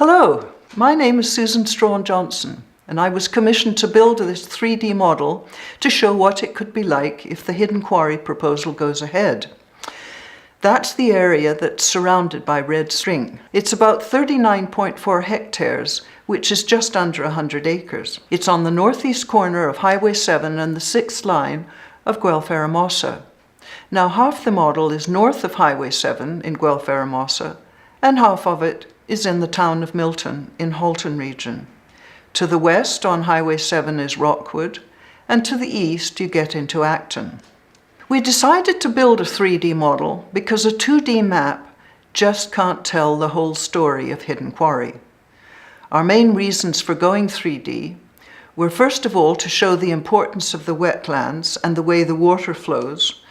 Hello, my name is Susan Strawn Johnson, and I was commissioned to build this 3D model to show what it could be like if the hidden quarry proposal goes ahead. That's the area that's surrounded by red string. It's about 39.4 hectares, which is just under 100 acres. It's on the northeast corner of Highway 7 and the 6th line of Guelph-Eramosa. Now, half the model is north of Highway 7 in Guelph-Eramosa, and half of it is in the town of Milton in Halton region. To the west on Highway 7 is Rockwood, and to the east you get into Acton. We decided to build a 3D model because a 2D map just can't tell the whole story of Hidden Quarry. Our main reasons for going 3D were first of all to show the importance of the wetlands and the way the water flows,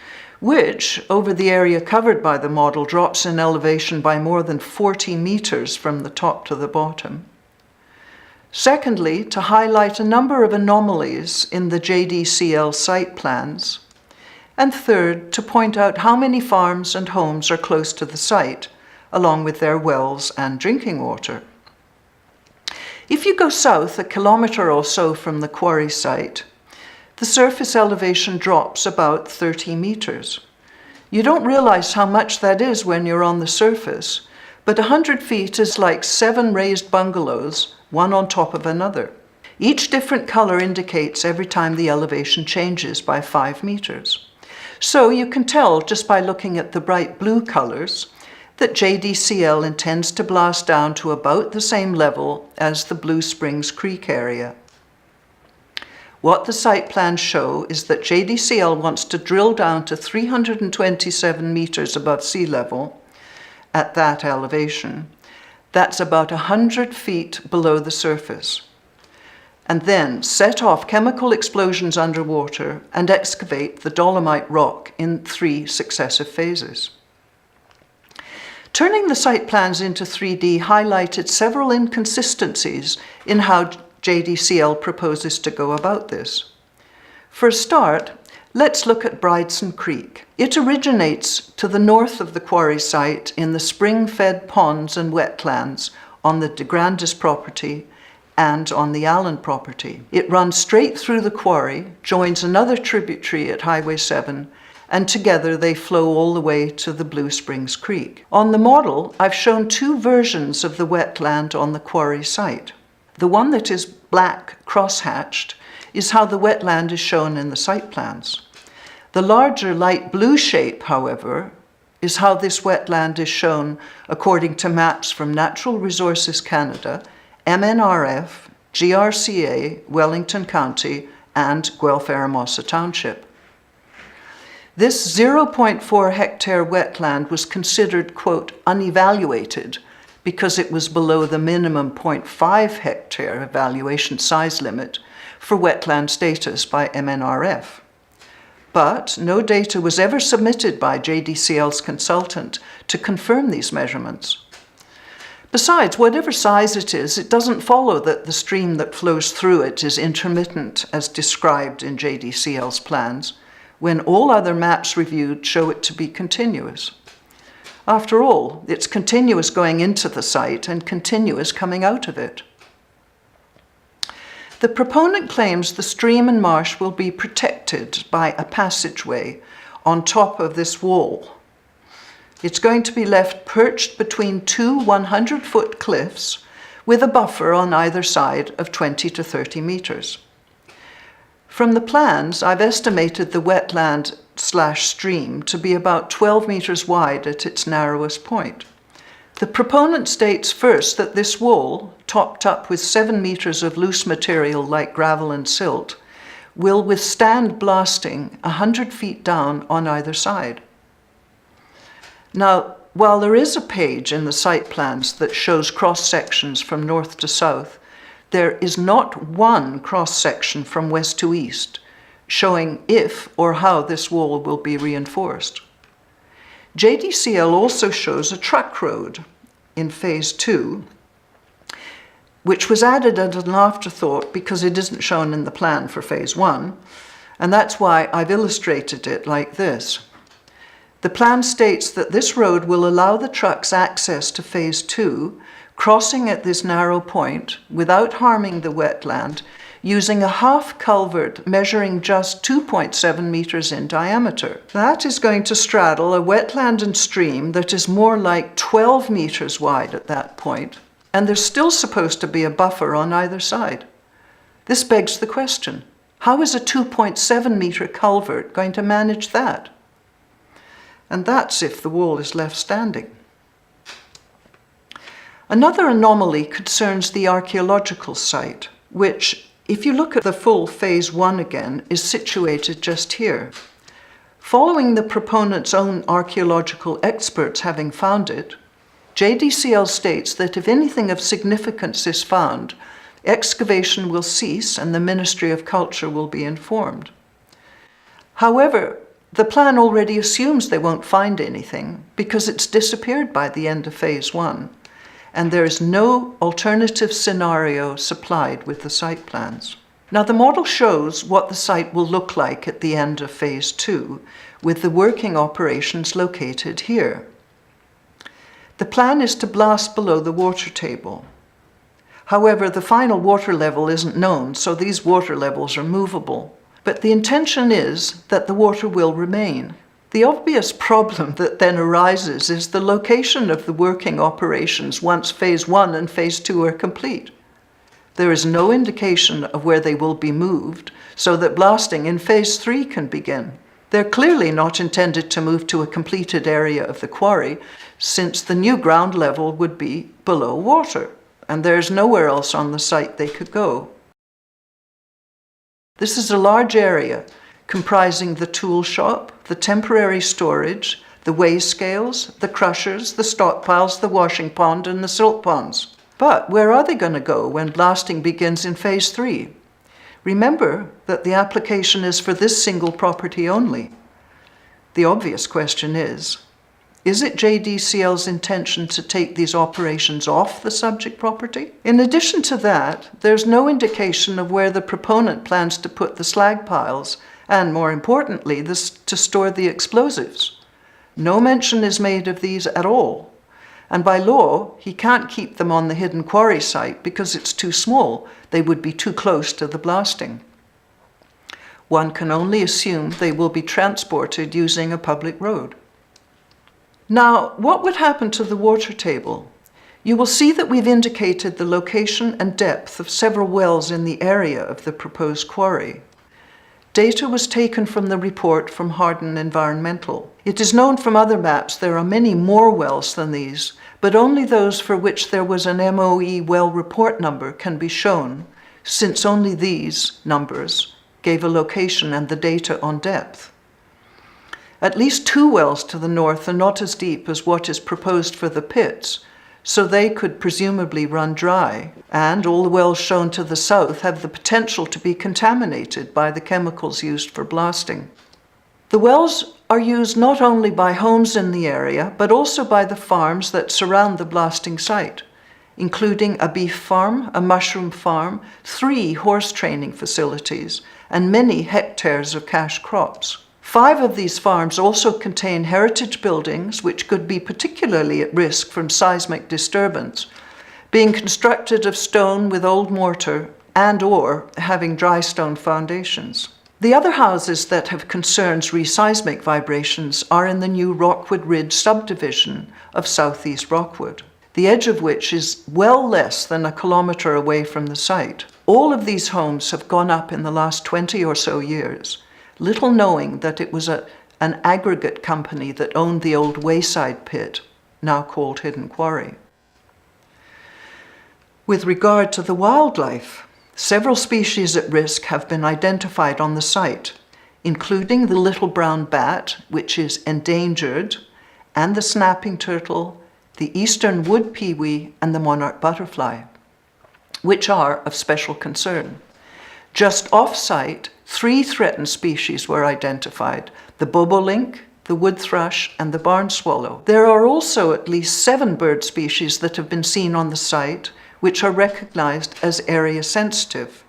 which, over the area covered by the model, drops in elevation by more than 40 meters from the top to the bottom. Secondly, to highlight a number of anomalies in the JDCL site plans. And third, to point out how many farms and homes are close to the site, along with their wells and drinking water. If you go south a kilometre or so from the quarry site, the surface elevation drops about 30 meters. You don't realize how much that is when you're on the surface, but 100 feet is like 7 raised bungalows, one on top of another. Each different color indicates every time the elevation changes by 5 meters. So you can tell just by looking at the bright blue colors that JDCL intends to blast down to about the same level as the Blue Springs Creek area. What the site plans show is that JDCL wants to drill down to 327 meters above sea level at that elevation. That's about 100 feet below the surface. And then set off chemical explosions underwater and excavate the dolomite rock in 3 successive phases. Turning the site plans into 3D highlighted several inconsistencies in how JDCL proposes to go about this. For a start, let's look at Bridson Creek. It originates to the north of the quarry site in the spring-fed ponds and wetlands on the De Grandis property and on the Allen property. It runs straight through the quarry, joins another tributary at Highway 7, and together they flow all the way to the Blue Springs Creek. On the model, I've shown 2 versions of the wetland on the quarry site. The one that is black cross-hatched is how the wetland is shown in the site plans. The larger light blue shape, however, is how this wetland is shown according to maps from Natural Resources Canada, MNRF, GRCA, Wellington County, and Guelph-Eramosa Township. This 0.4 hectare wetland was considered, quote, unevaluated because it was below the minimum 0.5 hectare evaluation size limit for wetland status by MNRF. But no data was ever submitted by JDCL's consultant to confirm these measurements. Besides, whatever size it is, it doesn't follow that the stream that flows through it is intermittent as described in JDCL's plans, when all other maps reviewed show it to be continuous. After all, it's continuous going into the site and continuous coming out of it. The proponent claims the stream and marsh will be protected by a passageway on top of this wall. It's going to be left perched between 2 100-foot cliffs with a buffer on either side of 20 to 30 meters. From the plans, I've estimated the wetland/stream to be about 12 meters wide at its narrowest point. The proponent states first that this wall, topped up with 7 meters of loose material like gravel and silt, will withstand blasting 100 feet down on either side. Now, while there is a page in the site plans that shows cross-sections from north to south, there is not one cross-section from west to east, showing if or how this wall will be reinforced. JDCL also shows a truck road in Phase 2, which was added as an afterthought because it isn't shown in the plan for Phase 1, and that's why I've illustrated it like this. The plan states that this road will allow the trucks access to Phase 2 crossing at this narrow point without harming the wetland, using a half culvert measuring just 2.7 meters in diameter. That is going to straddle a wetland and stream that is more like 12 meters wide at that point, and there's still supposed to be a buffer on either side. This begs the question, how is a 2.7 meter culvert going to manage that? And that's if the wall is left standing. Another anomaly concerns the archaeological site, which, if you look at the full Phase 1 again, is situated just here. Following the proponent's own archaeological experts having found it, JDCL states that if anything of significance is found, excavation will cease and the Ministry of Culture will be informed. However, the plan already assumes they won't find anything because it's disappeared by the end of Phase 1. And there is no alternative scenario supplied with the site plans. Now, the model shows what the site will look like at the end of Phase 2, with the working operations located here. The plan is to blast below the water table. However, the final water level isn't known, so these water levels are movable. But the intention is that the water will remain. The obvious problem that then arises is the location of the working operations once Phase 1 and Phase 2 are complete. There is no indication of where they will be moved so that blasting in Phase 3 can begin. They're clearly not intended to move to a completed area of the quarry, since the new ground level would be below water, and there's nowhere else on the site they could go. This is a large area, comprising the tool shop, the temporary storage, the weigh scales, the crushers, the stockpiles, the washing pond, and the silt ponds. But where are they going to go when blasting begins in Phase 3? Remember that the application is for this single property only. The obvious question is it JDCL's intention to take these operations off the subject property? In addition to that, there's no indication of where the proponent plans to put the slag piles, and more importantly, to store the explosives. No mention is made of these at all. And by law, he can't keep them on the hidden quarry site because it's too small. They would be too close to the blasting. One can only assume they will be transported using a public road. Now, what would happen to the water table? You will see that we've indicated the location and depth of several wells in the area of the proposed quarry. Data was taken from the report from Hardin Environmental. It is known from other maps there are many more wells than these, but only those for which there was an MOE well report number can be shown, since only these numbers gave a location and the data on depth. At least 2 wells to the north are not as deep as what is proposed for the pits, so they could presumably run dry, and all the wells shown to the south have the potential to be contaminated by the chemicals used for blasting. The wells are used not only by homes in the area, but also by the farms that surround the blasting site, including a beef farm, a mushroom farm, 3 horse training facilities, and many hectares of cash crops. 5 of these farms also contain heritage buildings which could be particularly at risk from seismic disturbance, being constructed of stone with old mortar and/or having dry stone foundations. The other houses that have concerns re seismic vibrations are in the new Rockwood Ridge subdivision of southeast Rockwood, the edge of which is well less than a kilometre away from the site. All of these homes have gone up in the last 20 or so years, little knowing that it was an aggregate company that owned the old Wayside pit, now called Hidden Quarry. With regard to the wildlife, several species at risk have been identified on the site, including the little brown bat, which is endangered, and the snapping turtle, the eastern wood pewee, and the monarch butterfly, which are of special concern. Just off-site, 3 threatened species were identified: the bobolink, the wood thrush, and the barn swallow. There are also at least 7 bird species that have been seen on the site, which are recognized as area sensitive.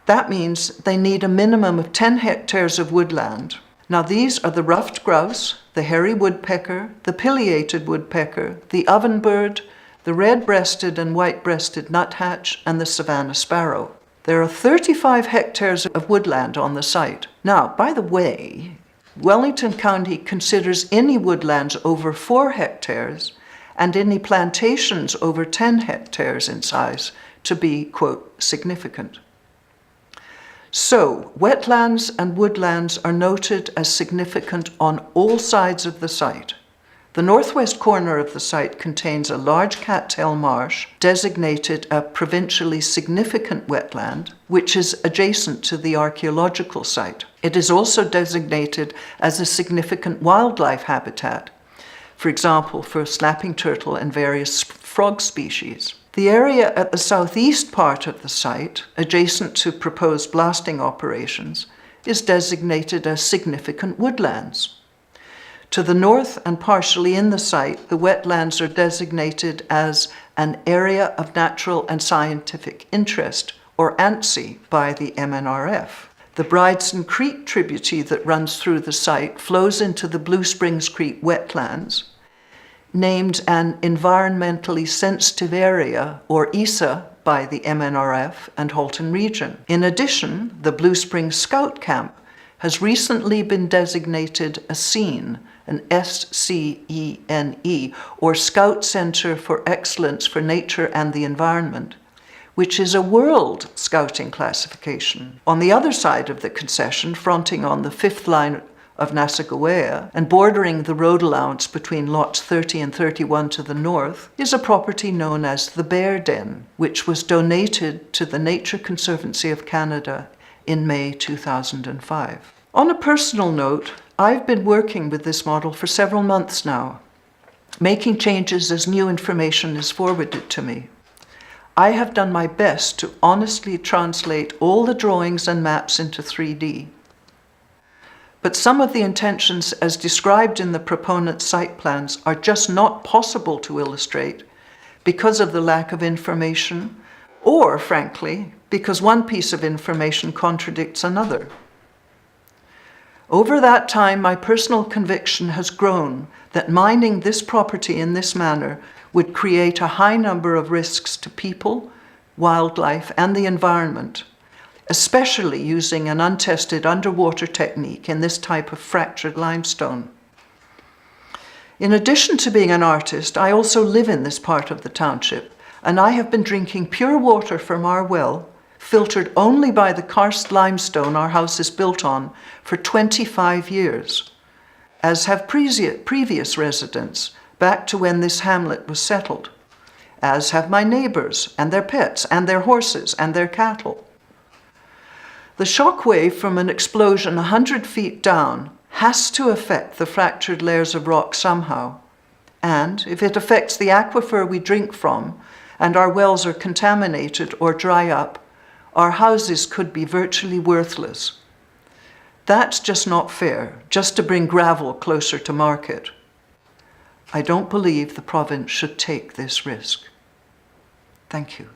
That means they need a minimum of 10 hectares of woodland. Now these are the ruffed grouse, the hairy woodpecker, the pileated woodpecker, the ovenbird, the red-breasted and white-breasted nuthatch, and the savanna sparrow. There are 35 hectares of woodland on the site. Now, by the way, Wellington County considers any woodlands over 4 hectares and any plantations over 10 hectares in size to be, quote, significant. So, wetlands and woodlands are noted as significant on all sides of the site. The northwest corner of the site contains a large cattail marsh designated a provincially significant wetland, which is adjacent to the archaeological site. It is also designated as a significant wildlife habitat, for example, for snapping turtle and various frog species. The area at the southeast part of the site, adjacent to proposed blasting operations, is designated as significant woodlands. To the north and partially in the site, the wetlands are designated as an Area of Natural and Scientific Interest, or ANSI, by the MNRF. The Brideston Creek tributary that runs through the site flows into the Blue Springs Creek wetlands, named an Environmentally Sensitive Area, or ESA, by the MNRF and Halton Region. In addition, the Blue Springs Scout Camp has recently been designated a SCENE, an SCENE, or Scout Center for Excellence for Nature and the Environment, which is a world scouting classification. On the other side of the concession, fronting on the fifth line of Nassagaweya and bordering the road allowance between lots 30 and 31 to the north, is a property known as the Bear Den, which was donated to the Nature Conservancy of Canada in May 2005. On a personal note, I've been working with this model for several months now, making changes as new information is forwarded to me. I have done my best to honestly translate all the drawings and maps into 3D. But some of the intentions as described in the proponent's site plans are just not possible to illustrate because of the lack of information, or, frankly, because one piece of information contradicts another. Over that time, my personal conviction has grown that mining this property in this manner would create a high number of risks to people, wildlife, and the environment, especially using an untested underwater technique in this type of fractured limestone. In addition to being an artist, I also live in this part of the township, and I have been drinking pure water from our well, filtered only by the karst limestone our house is built on, for 25 years, as have previous residents back to when this hamlet was settled, as have my neighbors and their pets and their horses and their cattle. The shock wave from an explosion 100 feet down has to affect the fractured layers of rock somehow, and if it affects the aquifer we drink from and our wells are contaminated or dry up, our houses could be virtually worthless. That's just not fair, just to bring gravel closer to market. I don't believe the province should take this risk. Thank you.